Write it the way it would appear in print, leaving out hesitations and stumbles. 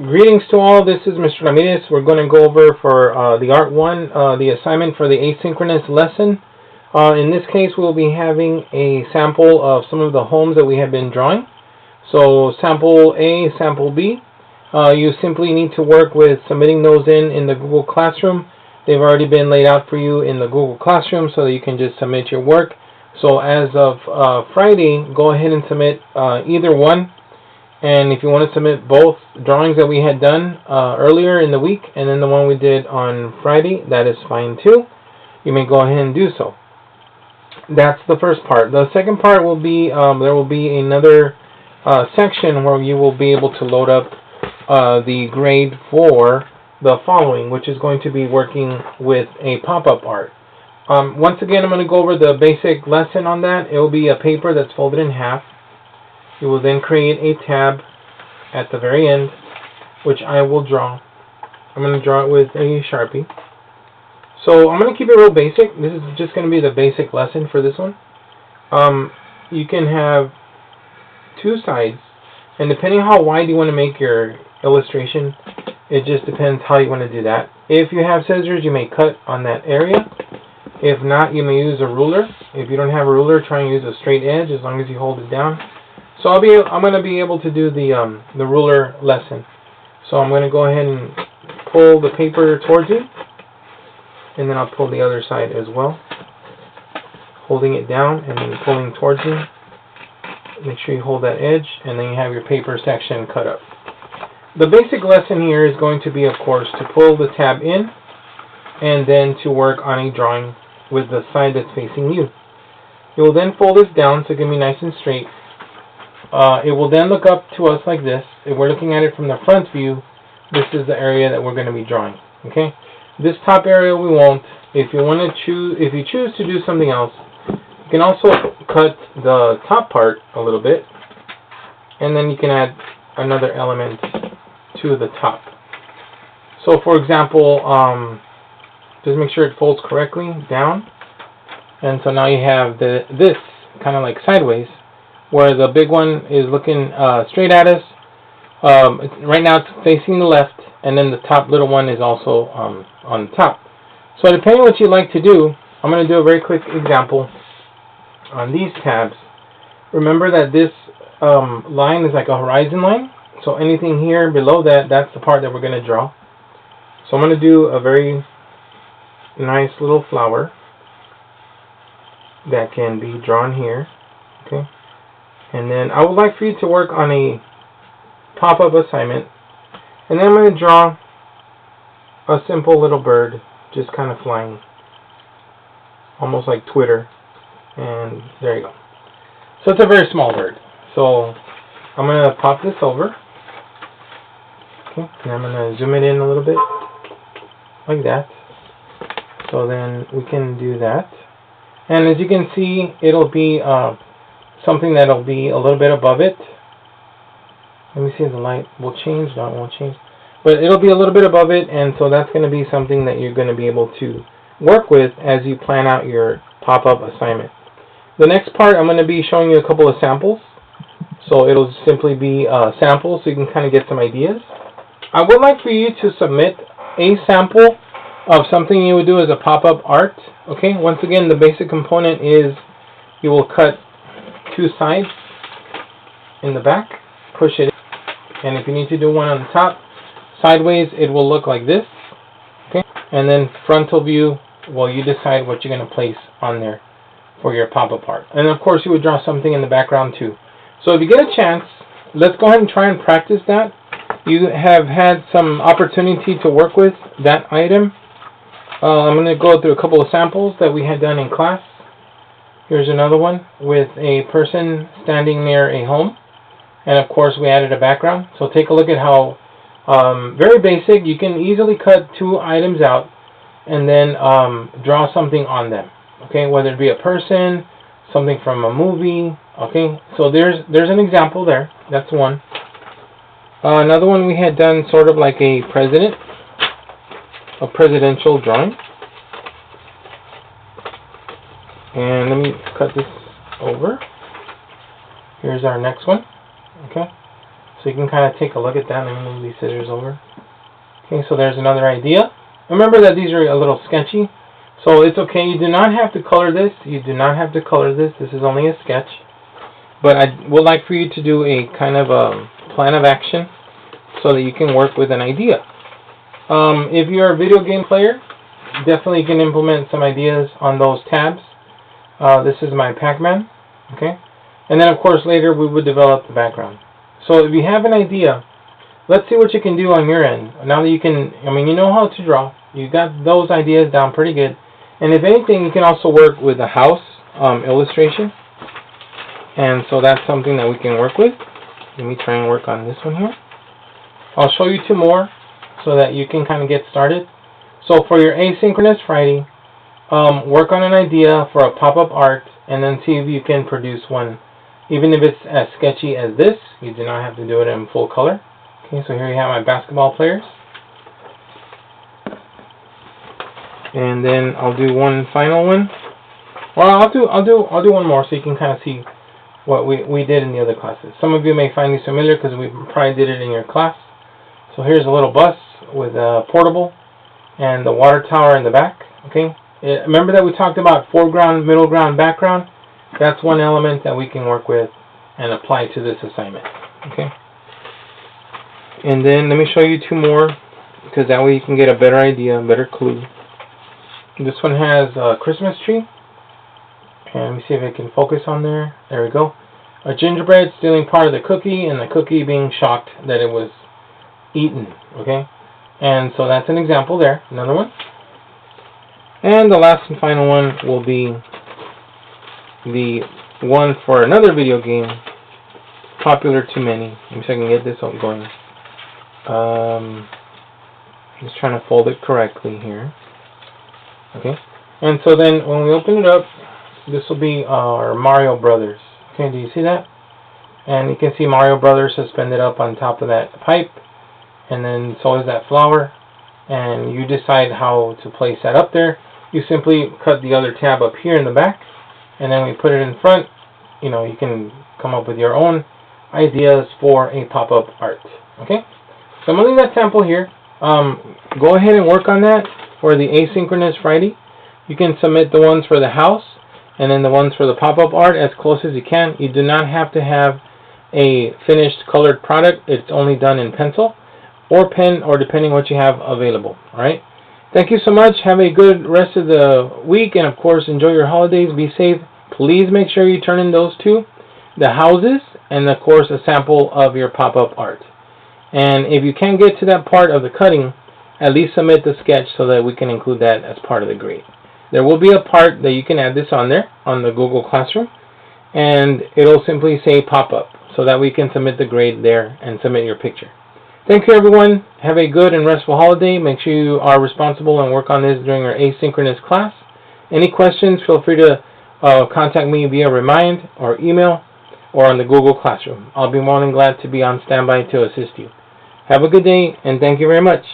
Greetings to all. This is Mr. Ramirez. We're going to go over for the Art-1, the assignment for the asynchronous lesson. In this case, we'll be having a sample of some of the homes that we have been drawing. So sample A, sample B. You simply need to work with submitting those in the Google Classroom. They've already been laid out for you in the Google Classroom so that you can just submit your work. So as of Friday, go ahead and submit either one. And if you want to submit both drawings that we had done earlier in the week and then the one we did on Friday, that is fine too. You may go ahead and do so. That's the first part. The second part will be, there will be another section where you will be able to load up the grade for the following, which is going to be working with a pop-up art. Once again, I'm going to go over the basic lesson on that. It will be a paper that's folded in half. You will then create a tab at the very end, which I will draw. I'm going to draw it with a Sharpie. So I'm going to keep it real basic. This is just going to be the basic lesson for this one. You can have two sides, and depending on how wide you want to make your illustration, it just depends how you want to do that. If you have scissors, you may cut on that area. If not, you may use a ruler. If you don't have a ruler, try and use a straight edge as long as you hold it down. So I'm going to be able to do the ruler lesson. So I'm going to go ahead and pull the paper towards you, and then I'll pull the other side as well, holding it down and then pulling towards you. Make sure you hold that edge, and then you have your paper section cut up. The basic lesson here is going to be, of course, to pull the tab in and then to work on a drawing with the side that's facing you. You will then fold this down so it can be nice and straight. It will then look up to us like this. If we're looking at it from the front view, this is the area that we're going to be drawing. Okay, this top area we won't. If you choose to do something else, you can also cut the top part a little bit, and then you can add another element to the top. So, for example, just make sure it folds correctly down, and so now you have this kind of like sideways, where the big one is looking straight at us. Right now it's facing the left, and then the top little one is also on the top. So depending on what you like to do, I'm going to do a very quick example on these tabs. Remember that this line is like a horizon line, so anything here below that, that's the part that we're going to draw. So I'm going to do a very nice little flower that can be drawn here. Okay. And then I would like for you to work on a pop-up assignment. And then I'm going to draw a simple little bird just kind of flying. Almost like Twitter. And there you go. So it's a very small bird. So I'm going to pop this over. Okay. And I'm going to zoom it in a little bit. Like that. So then we can do that. And as you can see, it'll be something that'll be a little bit above it. Let me see if the light will change. No, it won't change. But it'll be a little bit above it, and so that's going to be something that you're going to be able to work with as you plan out your pop-up assignment. The next part, I'm going to be showing you a couple of samples. So it'll simply be samples so you can kind of get some ideas. I would like for you to submit a sample of something you would do as a pop-up art. Okay, once again, the basic component is you will cut two sides in the back, push it in, and if you need to do one on the top, sideways, it will look like this. Okay, and then frontal view, well, you decide what you're going to place on there for your pop-up art. And of course, you would draw something in the background too. So if you get a chance, let's go ahead and try and practice that. You have had some opportunity to work with that item. I'm going to go through a couple of samples that we had done in class. Here's another one with a person standing near a home. And of course we added a background. So take a look at how very basic. You can easily cut two items out and then draw something on them. Okay, whether it be a person, something from a movie. Okay, so there's an example there. That's one. Another one we had done sort of like a presidential drawing. And let me cut this over. Here's our next one. Okay. So you can kind of take a look at that. Let me move these scissors over. Okay, so there's another idea. Remember that these are a little sketchy, so it's okay. You do not have to color this. You do not have to color this. This is only a sketch. But I would like for you to do a kind of a plan of action so that you can work with an idea. If you're a video game player, definitely you can implement some ideas on those tabs. This is my Pac-Man, okay? And then of course later we would develop the background. So if you have an idea, let's see what you can do on your end. Now that you can, you know how to draw. You got those ideas down pretty good. And if anything, you can also work with the house illustration. And so that's something that we can work with. Let me try and work on this one here. I'll show you two more so that you can kind of get started. So for your Asynchronous Friday, work on an idea for a pop-up art and then see if you can produce one. Even if it's as sketchy as this, you do not have to do it in full color. Okay, so here you have my basketball players. And then I'll do one final one. Well, I'll do one more so you can kind of see what we did in the other classes. Some of you may find these familiar because we probably did it in your class. So here's a little bus with a portable and the water tower in the back. Okay. Remember that we talked about foreground, middle ground, background? That's one element that we can work with and apply to this assignment. Okay. And then let me show you two more because that way you can get a better idea, a better clue. This one has a Christmas tree. And let me see if I can focus on there. There we go. A gingerbread stealing part of the cookie and the cookie being shocked that it was eaten. Okay. And so that's an example there. Another one. And the last and final one will be the one for another video game, popular to many. Let me see if I can get this one going. Just trying to fold it correctly here. Okay. And so then when we open it up, this will be our Mario Brothers. Okay, do you see that? And you can see Mario Brothers suspended up on top of that pipe. And then so is that flower. And you decide how to place that up there. You simply cut the other tab up here in the back. And then we put it in front. You can come up with your own ideas for a pop-up art. Okay? So I'm going to leave that sample here. Go ahead and work on that for the Asynchronous Friday. You can submit the ones for the house and then the ones for the pop-up art as close as you can. You do not have to have a finished colored product. It's only done in pencil or pen or depending what you have available. Alright? Thank you so much. Have a good rest of the week and of course enjoy your holidays. Be safe. Please make sure you turn in those two, the houses and of course a sample of your pop-up art. And if you can't get to that part of the cutting, at least submit the sketch so that we can include that as part of the grade. There will be a part that you can add this on there on the Google Classroom and it'll simply say pop-up so that we can submit the grade there and submit your picture. Thank you everyone. Have a good and restful holiday. Make sure you are responsible and work on this during our asynchronous class. Any questions, feel free to contact me via Remind or email or on the Google Classroom. I'll be more than glad to be on standby to assist you. Have a good day and thank you very much.